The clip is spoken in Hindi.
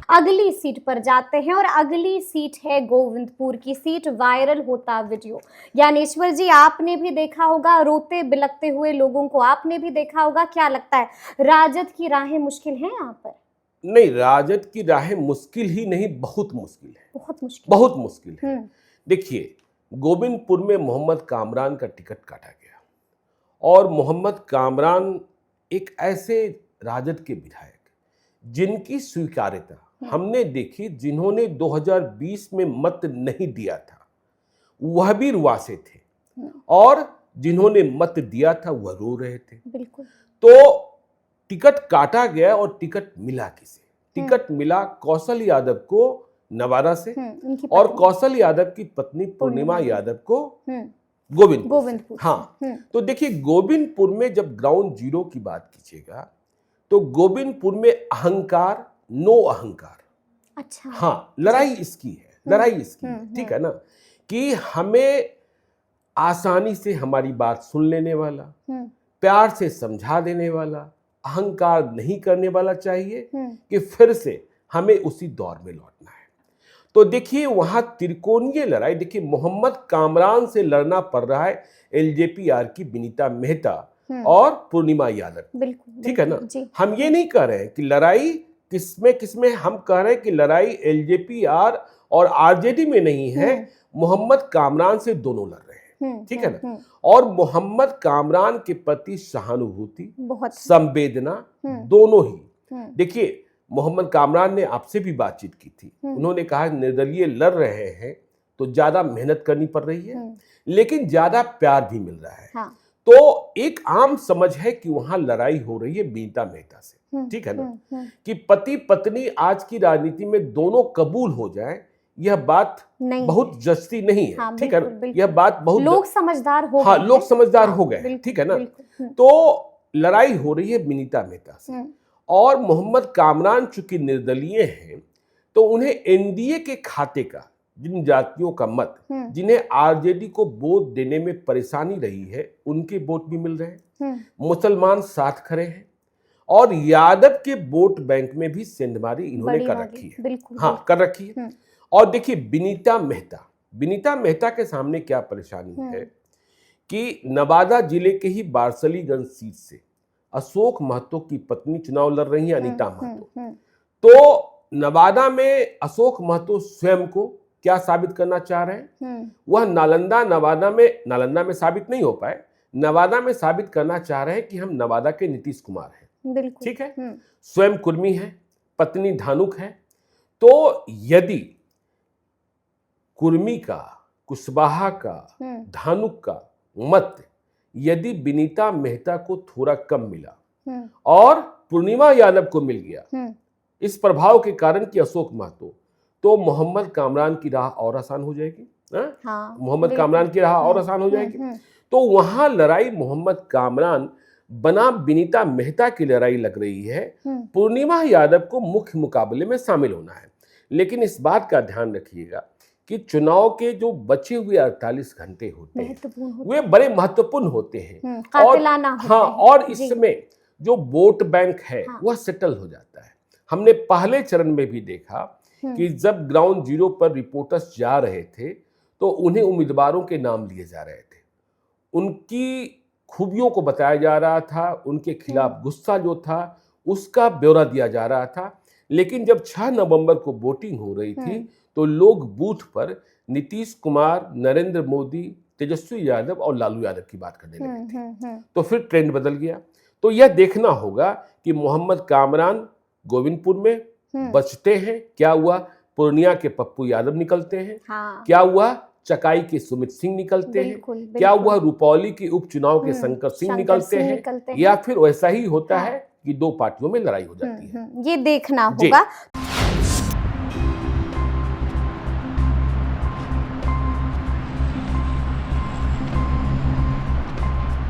अगली सीट पर जाते हैं और अगली सीट है गोविंदपुर की सीट। वायरल होता वीडियो, ज्ञानेश्वर जी आपने भी देखा होगा, रोते बिलखते हुए लोगों को आपने भी देखा होगा। क्या लगता है, राजद की राहें मुश्किल हैं यहाँ पर? नहीं, राजद की राहें मुश्किल ही नहीं, बहुत मुश्किल है, बहुत मुश्किल है। देखिए, गोविंदपुर में मोहम्मद कामरान का टिकट काटा गया और मोहम्मद कामरान एक ऐसे राजद के विधायक जिनकी स्वीकार्यता हमने देखी, जिन्होंने 2020 में मत नहीं दिया था वह भी रुआसे थे और जिन्होंने मत दिया था वह रो रहे थे। बिल्कुल। तो टिकट काटा गया और टिकट मिला किसे? टिकट मिला कौशल यादव को नवादा से और कौशल यादव की पत्नी पूर्णिमा यादव को गोविंदपुर। हाँ, तो देखिए, गोविंदपुर में जब ग्राउंड जीरो की बात कीजिएगा तो गोविंदपुर में अहंकार, नो अहंकार। अच्छा। हाँ, लड़ाई इसकी है, लड़ाई इसकी है, ठीक है ना, कि हमें आसानी से हमारी बात सुन लेने वाला, प्यार से समझा देने वाला, अहंकार नहीं करने वाला चाहिए कि फिर से हमें उसी दौर में लौटना है। तो देखिए, वहां त्रिकोणीय लड़ाई, देखिए मोहम्मद कामरान से लड़ना पड़ रहा है एलजेपीआर की विनीता मेहता और पूर्णिमा यादव। ठीक है ना। हम ये नहीं कह रहे हैं कि लड़ाई किसमें, हम कह रहे हैं कि लड़ाई एलजेपीआर और आरजेडी में नहीं है, मोहम्मद कामरान से दोनों लड़ रहे हैं। ठीक है ना। और मोहम्मद कामरान के प्रति सहानुभूति, संवेदना दोनों ही। देखिए, मोहम्मद कामरान ने आपसे भी बातचीत की थी, उन्होंने कहा निर्दलीय लड़ रहे हैं तो ज्यादा मेहनत करनी पड़ रही है लेकिन ज्यादा प्यार भी मिल रहा है। हाँ। तो एक आम समझ है कि वहां लड़ाई हो रही है विनीता मेहता से। ठीक है ना, कि पति पत्नी आज की राजनीति में दोनों कबूल हो जाए, यह बात बहुत जस्ती नहीं है। हाँ, ठीक है ना, यह बात बहुत लोग समझदार हो गए। हाँ, लोग समझदार हो गए। ठीक है ना। तो लड़ाई हो रही है विनीता मेहता से और मोहम्मद कामरान चूंकि निर्दलीय हैं तो उन्हें एनडीए के खाते का, जिन जातियों का मत, जिन्हें आरजेडी को वोट देने में परेशानी रही है, उनके वोट भी मिल रहे हैं। मुसलमान साथ खड़े हैं और यादव के वोट बैंक में भी सेंधमारी इन्होंने कर रखी है। हाँ, कर रखी है। और देखिए, विनीता मेहता के सामने क्या परेशानी है कि नवादा जिले के ही बारसलीगंज सीट से अशोक महतो की पत्नी चुनाव लड़ रही है, अनीता महतो। तो नवादा में अशोक महतो स्वयं को क्या साबित करना चाह रहे हैं? वह नालंदा में साबित नहीं हो पाए, नवादा में साबित करना चाह रहे हैं कि हम नवादा के नीतीश कुमार हैं। ठीक है। स्वयं कुर्मी है, पत्नी धानुक है। तो यदि कुर्मी का, कुशवाहा का, धानुक का मत यदि विनीता मेहता को थोड़ा कम मिला और पूर्णिमा यादव को मिल गया इस प्रभाव के कारण कि अशोक महतो, तो मोहम्मद कामरान की राह और आसान हो जाएगी। हाँ, मोहम्मद कामरान की राह और आसान हो जाएगी। तो वहां लड़ाई मोहम्मद कामरान बना विनीता मेहता की लड़ाई लग रही है। पूर्णिमा यादव को मुख्य मुकाबले में शामिल होना है, लेकिन इस बात का ध्यान रखिएगा कि चुनाव के जो बचे हुए 48 घंटे होते हैं वे बड़े महत्वपूर्ण होते हैं और इसमें जो वोट बैंक है वह सेटल हो जाता है। हमने पहले चरण में भी देखा कि जब ग्राउंड जीरो पर रिपोर्टर्स जा रहे थे तो उन्हें उम्मीदवारों के नाम लिए जा रहे थे, उनकी खूबियों को बताया जा रहा था, उनके खिलाफ गुस्सा जो था उसका ब्यौरा दिया जा रहा था। लेकिन जब 6 नवंबर को वोटिंग हो रही थी तो लोग बूथ पर नीतीश कुमार, नरेंद्र मोदी, तेजस्वी यादव और लालू यादव की बात करने लगे थे। तो फिर ट्रेंड बदल गया। तो यह देखना होगा कि मोहम्मद कामरान गोविंदपुर में बचते हैं, क्या हुआ पूर्णिया के पप्पू यादव निकलते हैं, क्या हुआ चकाई के सुमित सिंह निकलते हैं, क्या हुआ रुपौली के उपचुनाव के शंकर सिंह निकलते हैं, या फिर वैसा ही होता है कि दो पार्टियों में लड़ाई हो जाती है। ये देखना होगा।